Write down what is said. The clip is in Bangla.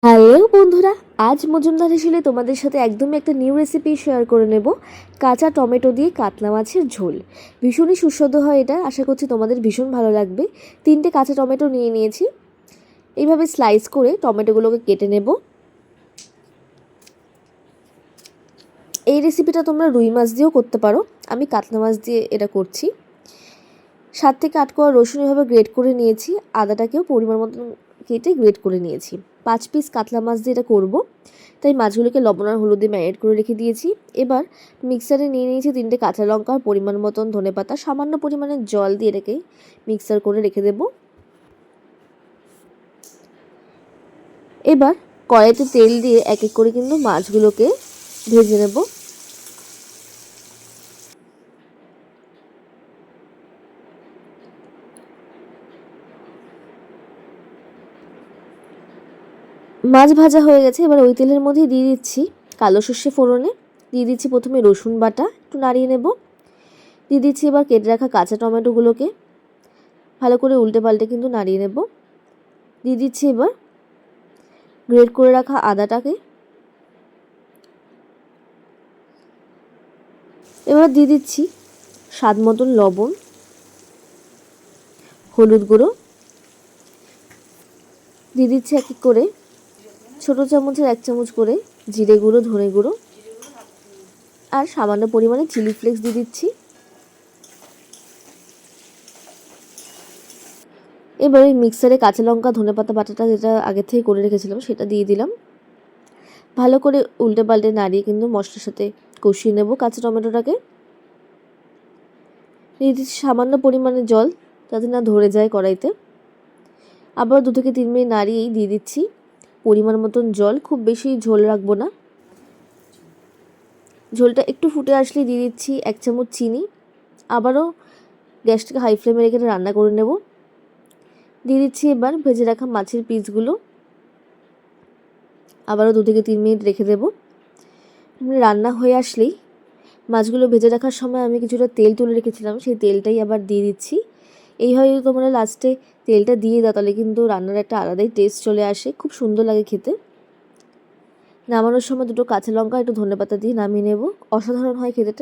হ্যালো বন্ধুরা, আজ মজুমদার হিসেবে তোমাদের সাথে একদমই একটা নিউ রেসিপি শেয়ার করে নেব। কাঁচা টমেটো দিয়ে কাতলা মাছের ঝোল। ভীষণই সুস্বাদু হয় এটা, আশা করছি তোমাদের ভীষণ ভালো লাগবে। 3টে কাঁচা টমেটো নিয়ে নিয়েছি, এইভাবে স্লাইস করে টমেটোগুলোকে কেটে নেব। এই রেসিপিটা তোমরা রুই মাছ দিয়েও করতে পারো, আমি কাতলা মাছ দিয়ে এটা করছি। 7 থেকে 8 কোয়া রসুন এভাবে গ্রেট করে নিয়েছি, আদাটাকেও পরিমাণ মতন কেটে গ্রেট করে নিয়েছি। 5 পিস কাতলা মাছ দিয়ে এটা করবো, তাই মাছগুলোকে লবণ আর হলুদ দিয়ে ম্যারিনেট করে রেখে দিয়েছি। এবার মিক্সারে নিয়ে নিয়েছি 3টে কাঁচা লঙ্কা, পরিমাণ মতন ধনেপাতা, সামান্য পরিমাণে জল দিয়ে এটাকে মিক্সার করে রেখে দেব। এবার কড়াইতে তেল দিয়ে এক এক করে কিন্তু মাছগুলোকে ভেজে নেব। মাছ ভাজা হয়ে গেছে, এবার ওই তেলের মধ্যে দিয়ে দিচ্ছি কালো সর্ষে ফোড়নে, দিয়ে দিচ্ছি প্রথমে রসুন বাটা, একটু নাড়িয়ে নেব। দিয়ে দিচ্ছি এবার কেটে রাখা কাঁচা টমেটোগুলোকে ভালো করে উল্টে পাল্টে কিন্তু নাড়িয়ে নেব। দিয়ে দিচ্ছি এবার গ্রেট করে রাখা আদাটাকে। এবার দিয়ে দিচ্ছি স্বাদ মতন লবণ, হলুদ গুঁড়ো, দিয়ে দিচ্ছি এক এক করে ছোটো চামচের 1 চামচ করে জিরে গুঁড়ো, ধনে গুঁড়ো আর সামান্য পরিমাণে চিলি ফ্লেক্স দিয়ে দিচ্ছি। এবার এই মিক্সারে কাঁচা লঙ্কা, ধনেপাতা বাটাটা যেটা আগে থেকে করে রেখেছিলাম সেটা দিয়ে দিলাম। ভালো করে উল্টে পাল্টে নাড়িয়ে কিন্তু মশলার সাথে কষিয়ে নেব কাঁচা টমেটোটাকে। দিয়ে দিচ্ছি সামান্য পরিমাণে জল, যাতে না ধরে যায় কড়াইতে। আবার 2 থেকে 3 মিনিট নাড়িয়েই দিয়ে দিচ্ছি পরিমাণ মতন জল, খুব বেশি ঝোল রাখবো না। ঝোলটা একটু ফুটে আসলেই দিয়ে দিচ্ছি 1 চামচ চিনি। আবারও গ্যাসটাকে হাই ফ্লেমে রেখে রান্না করে নেব। দিয়ে দিচ্ছি এবার ভেজে রাখা মাছের পিসগুলো, আবারও 2 থেকে 3 মিনিট রেখে দেব। রান্না হয়ে আসলেই মাছগুলো ভেজে রাখার সময় আমি কিছুটা তেল তুলে রেখেছিলাম, সেই তেলটাই আবার দিয়ে দিচ্ছি। এইভাবে যদি তোমরা লাস্টে তেলটা দিয়ে দাও তাহলে কিন্তু রান্নার একটা আলাদাই টেস্ট চলে আসে, খুব সুন্দর লাগে খেতে। নামানোর সময় 2টো কাঁচা লঙ্কা, একটু ধনেপাতা দিয়ে নামিয়ে নেব, অসাধারণ হয় খেতে।